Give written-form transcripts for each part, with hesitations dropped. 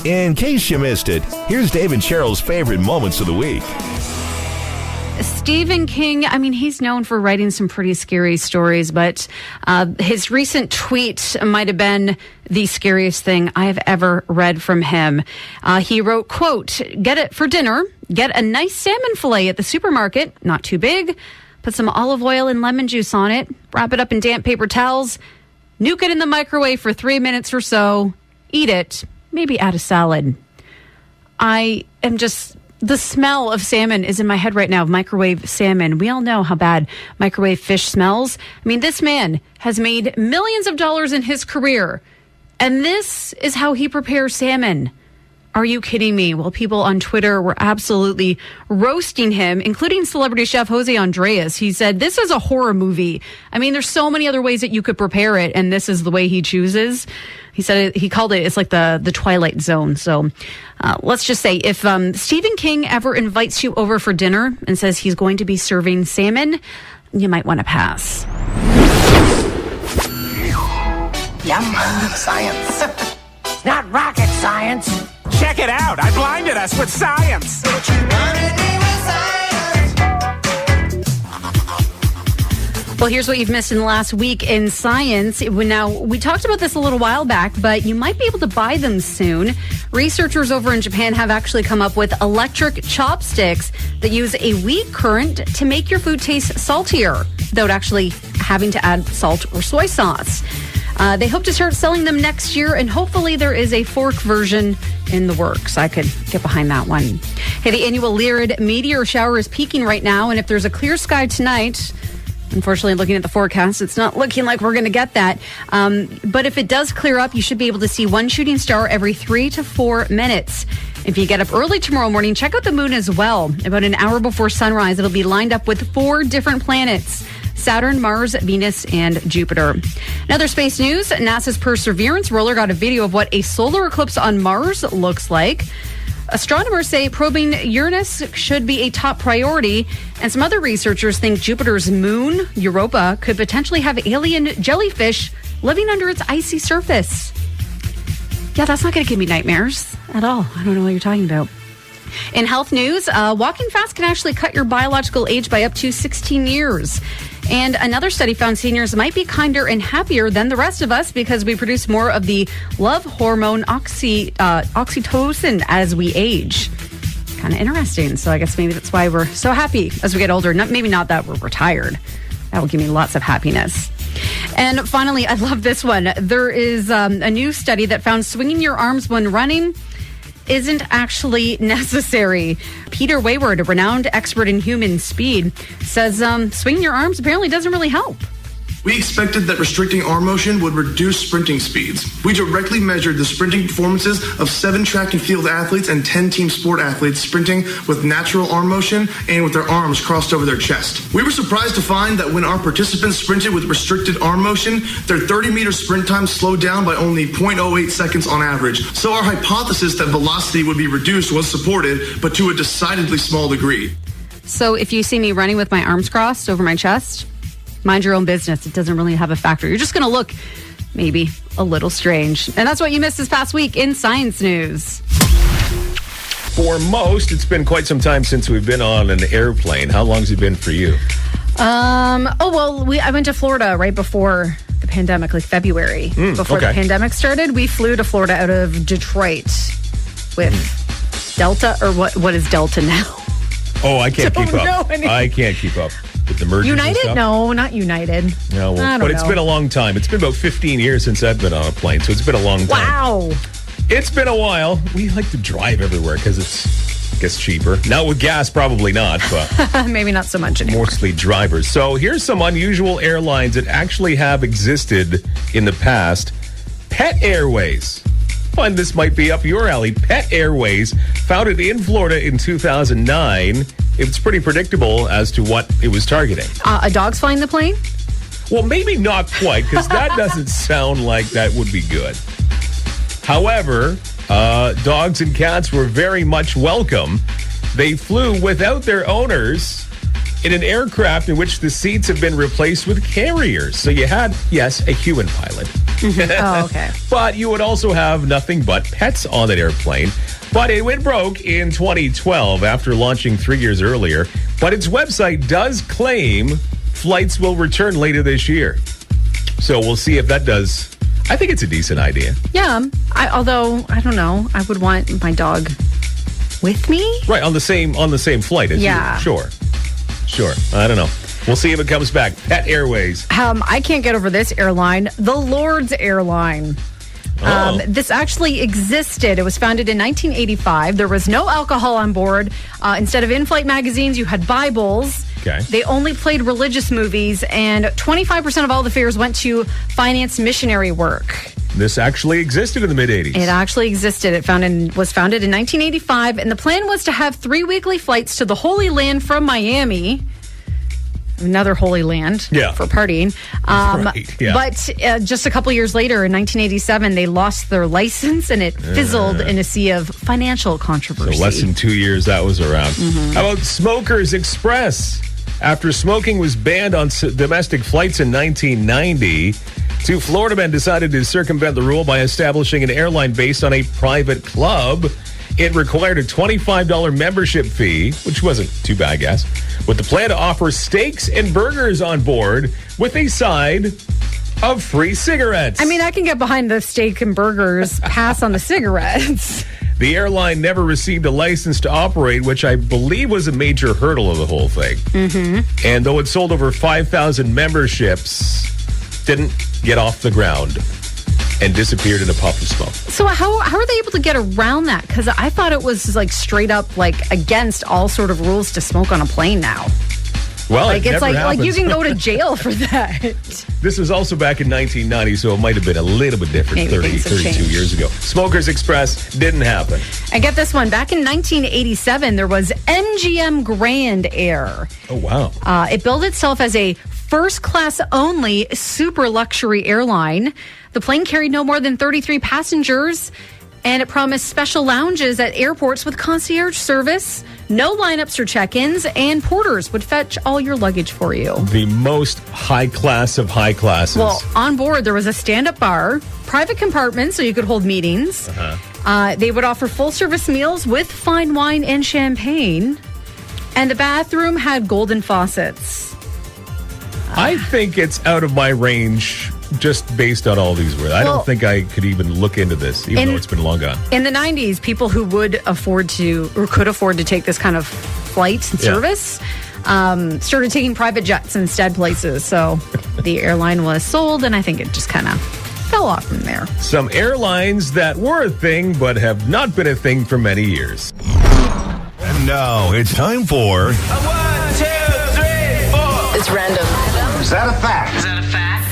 In case you missed it, here's Dave and Cheryl's favorite moments of the week. Stephen King, he's known for writing some pretty scary stories, but his recent tweet might have been the scariest thing I have ever read from him. He wrote, quote, "Get it for dinner. Get a nice salmon fillet at the supermarket, not too big. Put some olive oil and lemon juice on it. Wrap it up in damp paper towels. Nuke it in the microwave for 3 minutes or so. Eat it. Maybe add a salad." The smell of salmon is in my head right now, microwave salmon. We all know how bad microwave fish smells. This man has made millions of dollars in his career, and this is how he prepares salmon. Are you kidding me? Well, people on Twitter were absolutely roasting him, including celebrity chef Jose Andres. He said, this is a horror movie. There's so many other ways that you could prepare it, and this is the way he chooses. He said he called it's like the Twilight Zone. So let's just say if Stephen King ever invites you over for dinner and says he's going to be serving salmon, you might want to pass. Yum. Science. It's not rocket science. Check it out. I blinded us with science. Well, here's what you've missed in the last week in science. Now, we talked about this a little while back, but you might be able to buy them soon. Researchers over in Japan have actually come up with electric chopsticks that use a weak current to make your food taste saltier without actually having to add salt or soy sauce. They hope to start selling them next year, and hopefully there is a fork version in the works. I could get behind that one. Hey, the annual Lyrid meteor shower is peaking right now, and if there's a clear sky tonight, unfortunately, looking at the forecast, it's not looking like we're going to get that. But if it does clear up, you should be able to see one shooting star every 3 to 4 minutes. If you get up early tomorrow morning, check out the moon as well. About an hour before sunrise, it'll be lined up with 4 different planets: Saturn, Mars, Venus, and Jupiter. In other space news, NASA's Perseverance rover got a video of what a solar eclipse on Mars looks like. Astronomers say probing Uranus should be a top priority, and some other researchers think Jupiter's moon, Europa, could potentially have alien jellyfish living under its icy surface. Yeah, that's not going to give me nightmares at all. I don't know what you're talking about. In health news, walking fast can actually cut your biological age by up to 16 years. And another study found seniors might be kinder and happier than the rest of us because we produce more of the love hormone oxytocin as we age. Kind of interesting. So I guess maybe that's why we're so happy as we get older. Maybe not that we're retired. That will give me lots of happiness. And finally, I love this one. There is a new study that found swinging your arms when running isn't actually necessary. Peter Wayward, a renowned expert in human speed, says swinging your arms apparently doesn't really help. We expected that restricting arm motion would reduce sprinting speeds. We directly measured the sprinting performances of 7 track and field athletes and 10 team sport athletes sprinting with natural arm motion and with their arms crossed over their chest. We were surprised to find that when our participants sprinted with restricted arm motion, their 30-meter sprint time slowed down by only 0.08 seconds on average. So our hypothesis that velocity would be reduced was supported, but to a decidedly small degree. So if you see me running with my arms crossed over my chest, mind your own business. It doesn't really have a factor. You're just going to look maybe a little strange. And that's what you missed this past week in Science News. For most, it's been quite some time since we've been on an airplane. How long has it been for you? I went to Florida right before the pandemic, like February. Before the pandemic started, we flew to Florida out of Detroit with Delta, or what is Delta now? Oh, I can't keep up. I can't keep up. With the mergers United? and stuff? No, not United. No, well, it's been a long time. It's been about 15 years since I've been on a plane, so it's been a long time. Wow. It's been a while. We like to drive everywhere because it's, I guess, cheaper. Now with gas, probably not, but maybe not so much anymore. Mostly drivers. So here's some unusual airlines that actually have existed in the past. Pet Airways. Find this might be up your alley. Pet Airways, founded in Florida in 2009. It's pretty predictable as to what it was targeting. A dog's flying the plane? Well, maybe not quite, because that doesn't sound like that would be good. However, dogs and cats were very much welcome. They flew without their owners in an aircraft in which the seats have been replaced with carriers. So you had, yes, a human pilot. Oh, okay. But you would also have nothing but pets on that airplane. But it went broke in 2012 after launching 3 years earlier. But its website does claim flights will return later this year. So we'll see if that does. I think it's a decent idea. Yeah. Although, I don't know. I would want my dog with me. Right, on the same flight as Yeah. you. Sure. I don't know. We'll see if it comes back. Pet Airways. I can't get over this airline, the Lord's Airline. Oh. This actually existed. It was founded in 1985. There was no alcohol on board. Instead of in-flight magazines, you had Bibles. Okay. They only played religious movies, and 25% of all the fares went to finance missionary work. This actually existed in the mid-'80s. It actually existed. It was founded in 1985, and the plan was to have 3 weekly flights to the Holy Land from Miami. Another holy land for partying. Right, yeah. But just a couple years later, in 1987, they lost their license and it fizzled in a sea of financial controversy. So less than 2 years that was around. How about Smokers Express? After smoking was banned on domestic flights in 1990, 2 Florida men decided to circumvent the rule by establishing an airline based on a private club. It required a $25 membership fee, which wasn't too bad, I guess, with the plan to offer steaks and burgers on board with a side of free cigarettes. I mean, I can get behind the steak and burgers, pass on the cigarettes. The airline never received a license to operate, which I believe was a major hurdle of the whole thing. Mm-hmm. And though it sold over 5,000 memberships, didn't get off the ground and disappeared in a puff of smoke. So how are they able to get around that? Because I thought it was like straight up like against all sort of rules to smoke on a plane now. Well, like it's like happens. you can go to jail for that. This was also back in 1990, so it might have been a little bit different. Maybe 32 years ago. Smokers Express didn't happen. And get this one, back in 1987, there was MGM Grand Air. Oh, wow. It billed itself as a first class only super luxury airline. The plane carried no more than 33 passengers, and it promised special lounges at airports with concierge service, no lineups or check-ins, and porters would fetch all your luggage for you. The most high class of high classes. Well, on board, there was a stand-up bar, private compartments so you could hold meetings. They would offer full-service meals with fine wine and champagne, and the bathroom had golden faucets. I think it's out of my range just based on all these words. I don't think I could even look into this, even though it's been long gone. In the 90s, people who would afford to or could afford to take this kind of flight and service started taking private jets instead places. So the airline was sold, and I think it just kind of fell off from there. Some airlines that were a thing but have not been a thing for many years. And now it's time for 1, 2, 3, 4. It's random. Is that a fact?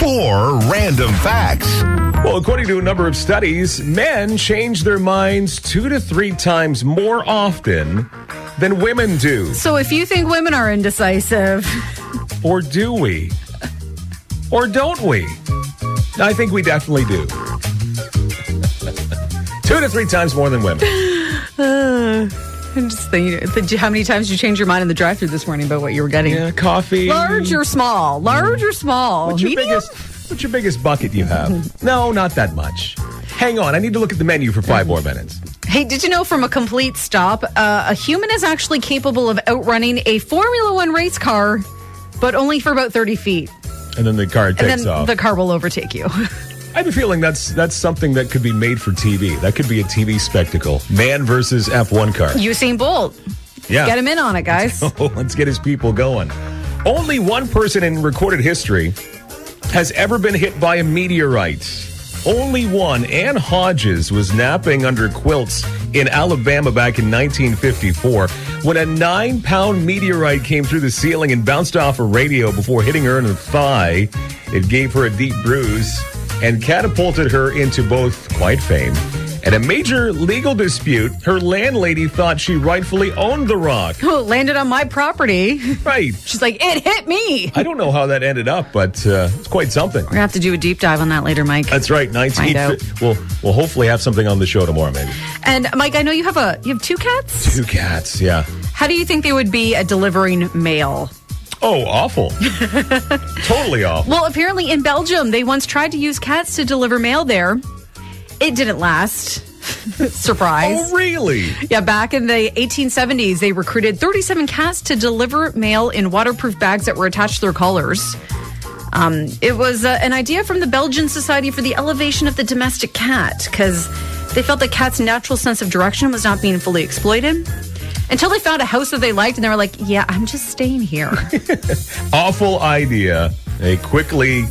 4 Random Facts. Well, according to a number of studies, men change their minds 2 to 3 times more often than women do. So if you think women are indecisive... Or do we? Or don't we? I think we definitely do. 2 to 3 times more than women. I'm just thinking, how many times did you change your mind in the drive-thru this morning about what you were getting? Yeah, coffee. Large or small? Large or small? What's your biggest bucket you have? No, not that much. Hang on, I need to look at the menu for 5 more minutes. Hey, did you know from a complete stop, a human is actually capable of outrunning a Formula One race car, but only for about 30 feet. And then the car takes and then off. The car will overtake you. I have a feeling that's something that could be made for TV. That could be a TV spectacle. Man versus F1 car. Usain Bolt. Yeah. Get him in on it, guys. Let's get his people going. Only one person in recorded history has ever been hit by a meteorite. Only one. Ann Hodges was napping under quilts in Alabama back in 1954 when a 9-pound meteorite came through the ceiling and bounced off a radio before hitting her in the thigh. It gave her a deep bruise and catapulted her into both quite fame and a major legal dispute. Her landlady thought she rightfully owned the rock. Oh, it landed on my property. Right. She's like, it hit me. I don't know how that ended up, but it's quite something. We're going to have to do a deep dive on that later, Mike. That's right. We'll hopefully have something on the show tomorrow, maybe. And Mike, I know you have 2 cats? 2 cats, yeah. How do you think they would be at delivering mail? Oh, awful. Totally awful. Well, apparently in Belgium, they once tried to use cats to deliver mail there. It didn't last. Surprise. Oh, really? Yeah, back in the 1870s, they recruited 37 cats to deliver mail in waterproof bags that were attached to their collars. It was an idea from the Belgian Society for the Elevation of the Domestic Cat, because they felt that cats' natural sense of direction was not being fully exploited. Until they found a house that they liked, and they were like, yeah, I'm just staying here. Awful idea. They quickly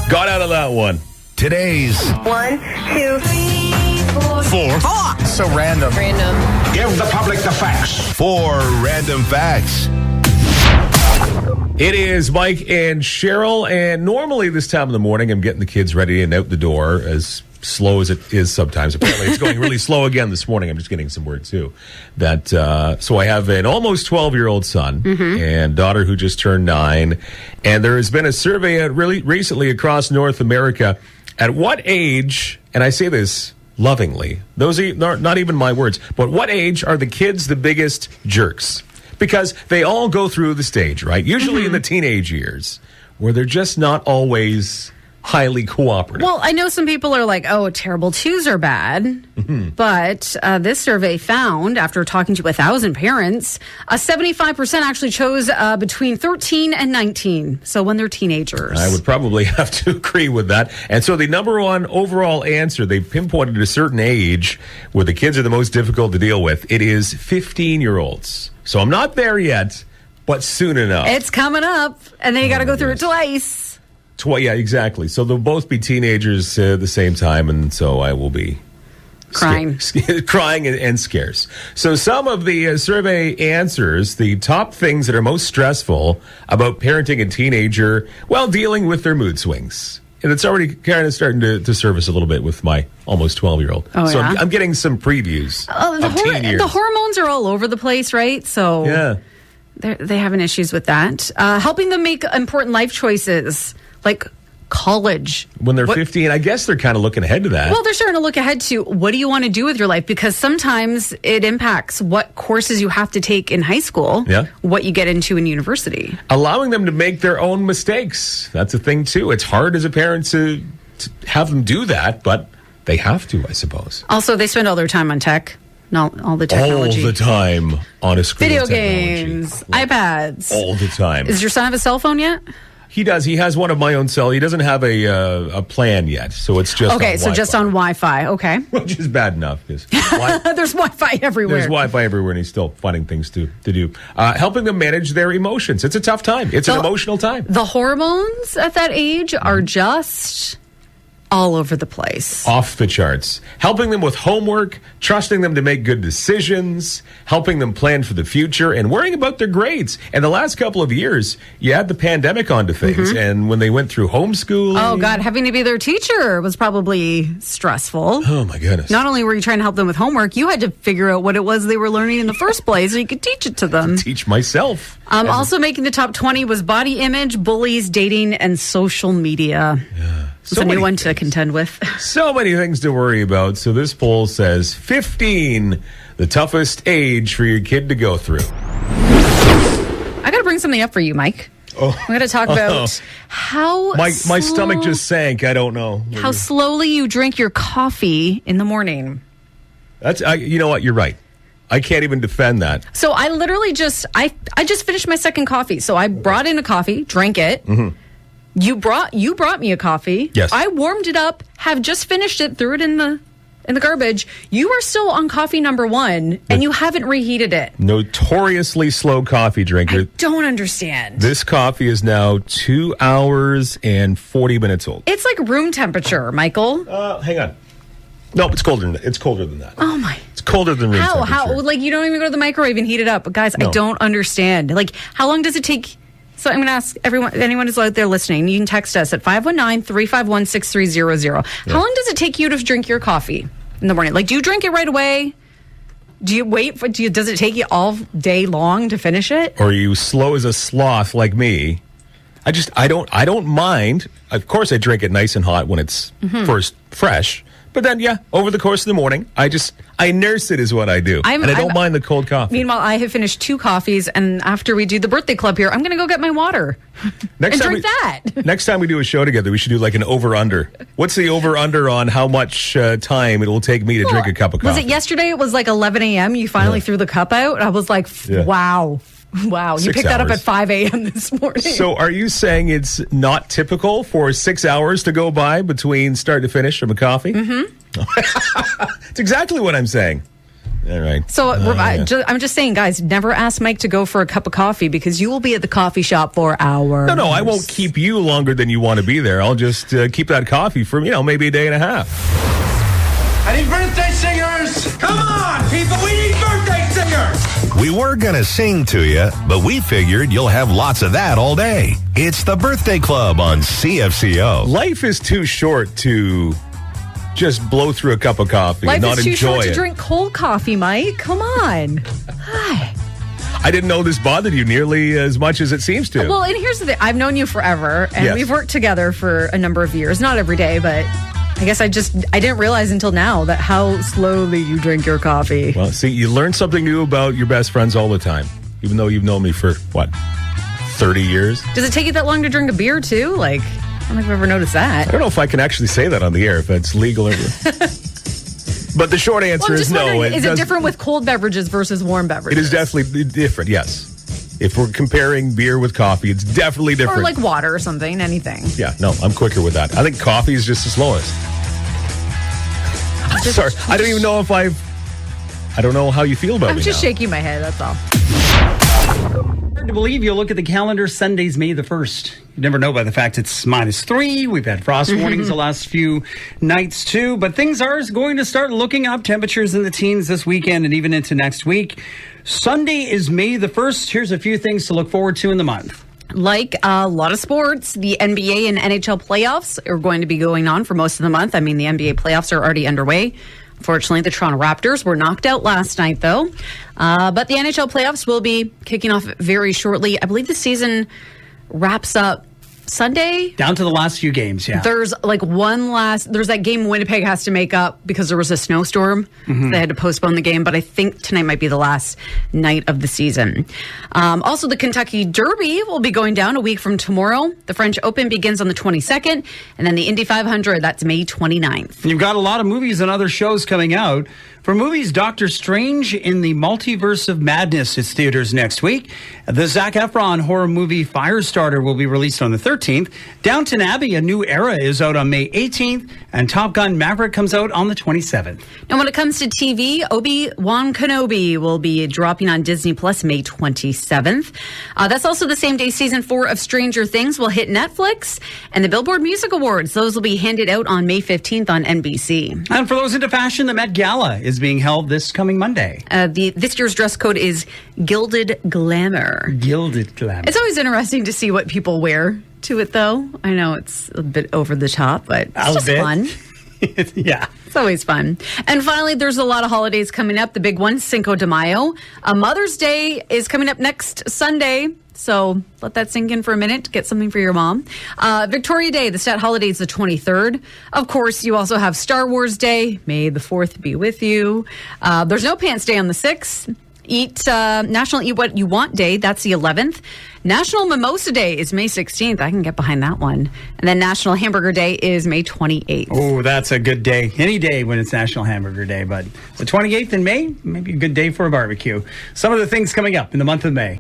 got out of that one. Today's 1, 2, 4 So random. Give the public the facts. 4 random facts. It is Mike and Cheryl, and normally this time of the morning, I'm getting the kids ready and out the door, as slow as it is sometimes. Apparently, it's going really slow again this morning. I'm just getting some word, too. That so I have an almost 12-year-old son and daughter who just turned 9, and there has been a survey out really recently across North America. At what age, and I say this lovingly, those are not even my words, but what age are the kids the biggest jerks? Because they all go through the stage, right? Usually in the teenage years, where they're just not always highly cooperative. Well, I know some people are like, oh, terrible twos are bad. But this survey found, after talking to 1,000 parents, 75% actually chose between 13 and 19. So when they're teenagers. I would probably have to agree with that. And so the number one overall answer, they pinpointed a certain age where the kids are the most difficult to deal with. It is 15-year-olds. So I'm not there yet, but soon enough. It's coming up, and then you got to go through it twice. Yeah, exactly. So they'll both be teenagers at the same time, and so I will be Crying. crying and scarce. So some of the survey answers, the top things that are most stressful about parenting a teenager while dealing with their mood swings. And it's already kind of starting to surface a little bit with my almost 12-year-old. Oh, so yeah? I'm getting some previews of teen years. The hormones are all over the place, right? So Yeah. they having issues with that. Helping them make important life choices, like college. When they're 15, I guess they're kind of looking ahead to that. Well, they're starting to look ahead to what do you want to do with your life? Because sometimes it impacts what courses you have to take in high school, what you get into in university. Allowing them to make their own mistakes. That's a thing, too. It's hard as a parent to have them do that, but they have to, I suppose. Also, they spend all their time on tech, not all the technology. All the time on a screen. Video of technology. games, iPads. All the time. Does your son have a cell phone yet? He does. He has one of my own cell. He doesn't have a plan yet, so it's just okay. On So just on Wi-Fi. Okay, which is bad enough because there's Wi-Fi everywhere. There's Wi-Fi everywhere, and he's still finding things to do. Helping them manage their emotions. It's a tough time. It's an emotional time. The hormones at that age are just all over the place. Off the charts. Helping them with homework, trusting them to make good decisions, helping them plan for the future, and worrying about their grades. And the last couple of years, you had the pandemic onto things, and when they went through homeschooling... Oh, God, having to be their teacher was probably stressful. Oh, my goodness. Not only were you trying to help them with homework, you had to figure out what it was they were learning in the first place so you could teach it to them. Teach myself. Also making the top 20 was body image, bullies, dating, and social media. Yeah. It's a new one to contend with. So many things to worry about. So this poll says 15, the toughest age for your kid to go through. I got to bring something up for you, Mike. Oh. We're going to talk about how... My stomach just sank. I don't know. How slowly you drink your coffee in the morning. You know what? You're right. I can't even defend that. So I literally just... I just finished my second coffee. So I brought in a coffee, drank it. Mm-hmm. You brought me a coffee. Yes. I warmed it up, have just finished it, threw it in the garbage. You are still on coffee number 1, and you haven't reheated it. Notoriously slow coffee drinker. I don't understand. This coffee is now 2 hours and 40 minutes old. It's like room temperature, Michael. Hang on. No, it's colder than that. It's colder than that. Oh my! It's colder than room temperature. How? Like you don't even go to the microwave and heat it up. But guys, No. I don't understand. Like how long does it take? So I'm going to ask anyone who's out there listening, you can text us at 519-351-6300. How long does it take you to drink your coffee in the morning? Like, do you drink it right away? Do you wait for, does it take you all day long to finish it? Or are you slow as a sloth like me? I don't mind. Of course, I drink it nice and hot when it's first fresh, But then, over the course of the morning, I nurse it is what I do. And I don't mind the cold coffee. Meanwhile, I have finished 2 coffees, and after we do the birthday club here, I'm going to go get my water and drink that. Next time we do a show together, we should do like an over-under. What's the over-under on how much time it will take me to drink a cup of coffee? Was it yesterday? It was like 11 a.m. You finally threw the cup out. I was like, wow. Wow, you picked that up at 5 a.m. this morning. So are you saying it's not typical for 6 hours to go by between start to finish of a coffee? Mm-hmm. It's exactly what I'm saying. All right. So I'm just saying, guys, never ask Mike to go for a cup of coffee because you will be at the coffee shop for hours. No, I won't keep you longer than you want to be there. I'll just keep that coffee for, maybe a day and a half. I need birthday singers! Come on, people, we need birthday singers! We were going to sing to you, but we figured you'll have lots of that all day. It's the Birthday Club on CFCO. Life is too short to just blow through a cup of coffee and not enjoy it. Life is too short to drink cold coffee, Mike. Come on. Hi. I didn't know this bothered you nearly as much as it seems to. Well, and here's the thing. I've known you forever, and we've worked together for a number of years. Not every day, but I guess I didn't realize until now that how slowly you drink your coffee. Well, see, you learn something new about your best friends all the time, even though you've known me for, 30 years? Does it take you that long to drink a beer, too? I don't think I've ever noticed that. I don't know if I can actually say that on the air, if it's legal or... But the short answer is no. Is it different with cold beverages versus warm beverages? It is definitely different, yes. If we're comparing beer with coffee, it's definitely different. Or like water or something, anything. Yeah, no, I'm quicker with that. I think coffee is just the slowest. Sorry, I don't even know if I don't know how you feel about it. I'm just shaking my head, that's all. Hard to believe. You look at the calendar, Sunday's May the 1st. You never know by the fact it's -3. We've had frost warnings the last few nights too, but things are going to start looking up. Temperatures in the teens this weekend and even into next week. Sunday is May the 1st. Here's a few things to look forward to in the month. Like a lot of sports, the NBA and NHL playoffs are going to be going on for most of the month. I mean, the NBA playoffs are already underway. Unfortunately, the Toronto Raptors were knocked out last night, though. But the NHL playoffs will be kicking off very shortly. I believe the season wraps up Sunday. Down to the last few games, yeah. There's there's that game Winnipeg has to make up because there was a snowstorm. So they had to postpone the game, but I think tonight might be the last night of the season. Also, the Kentucky Derby will be going down a week from tomorrow. The French Open begins on the 22nd, and then the Indy 500, that's May 29th. You've got a lot of movies and other shows coming out. For movies, Doctor Strange in the Multiverse of Madness is theaters next week. The Zac Efron horror movie Firestarter will be released on the 13th. Downton Abbey, A New Era is out on May 18th. And Top Gun Maverick comes out on the 27th. And when it comes to TV, Obi-Wan Kenobi will be dropping on Disney Plus May 27th. That's also the same day season 4 of Stranger Things will hit Netflix. And the Billboard Music Awards, those will be handed out on May 15th on NBC. And for those into fashion, the Met Gala is being held this coming Monday. This year's dress code is Gilded Glamour. Gilded Glamour. It's always interesting to see what people wear to it, though. I know it's a bit over the top, but it's just fun. Yeah. It's always fun. And finally, there's a lot of holidays coming up. The big one, Cinco de Mayo. Mother's Day is coming up next Sunday. So let that sink in for a minute. Get something for your mom. Victoria Day, the stat holiday, is the 23rd. Of course, you also have Star Wars Day. May the 4th be with you. There's no pants day on the 6th. National Eat What You Want Day, that's the 11th. National Mimosa Day is May 16th. I can get behind that one. And then National Hamburger Day is May 28th. Oh, that's a good day. Any day when it's National Hamburger Day, but the 28th in May, maybe a good day for a barbecue. Some of the things coming up in the month of May.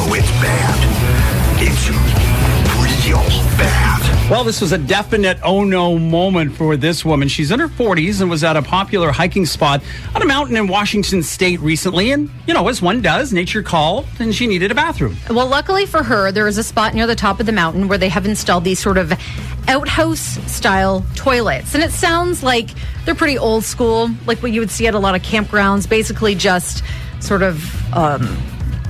It's bad. It's real bad. Well, this was a definite oh-no moment for this woman. She's in her 40s and was at a popular hiking spot on a mountain in Washington State recently. And, as one does, nature called and she needed a bathroom. Well, luckily for her, there is a spot near the top of the mountain where they have installed these sort of outhouse-style toilets. And it sounds like they're pretty old school, like what you would see at a lot of campgrounds, basically just sort of...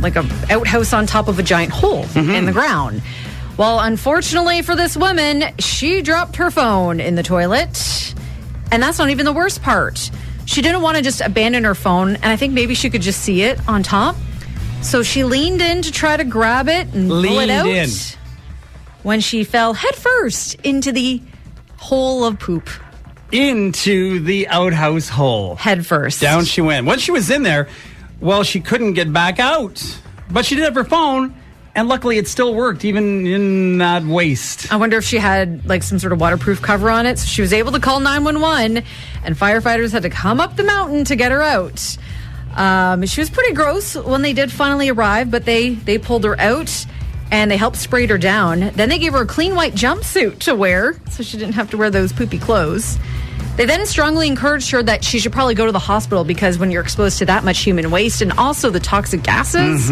like a outhouse on top of a giant hole in the ground. Well, unfortunately for this woman, she dropped her phone in the toilet. And that's not even the worst part. She didn't want to just abandon her phone, and I think maybe she could just see it on top. So she leaned in to try to grab it and pull it out. In. When she fell headfirst into the hole of poop. Into the outhouse hole. Headfirst. Down she went. Once she was in there, well, she couldn't get back out. But she did have her phone, and luckily it still worked, even in that waste. I wonder if she had like some sort of waterproof cover on it. So she was able to call 911, and firefighters had to come up the mountain to get her out. She was pretty gross when they did finally arrive, but they pulled her out and they helped spray her down. Then they gave her a clean white jumpsuit to wear so she didn't have to wear those poopy clothes. They then strongly encouraged her that she should probably go to the hospital because when you're exposed to that much human waste and also the toxic gases,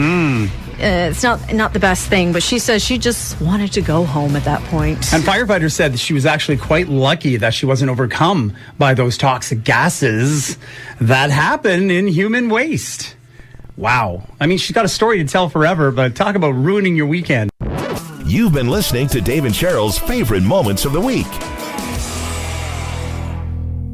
it's not the best thing. But she says she just wanted to go home at that point. And firefighters said that she was actually quite lucky that she wasn't overcome by those toxic gases that happen in human waste. Wow. I mean, she's got a story to tell forever, but talk about ruining your weekend. You've been listening to Dave and Cheryl's favorite moments of the week.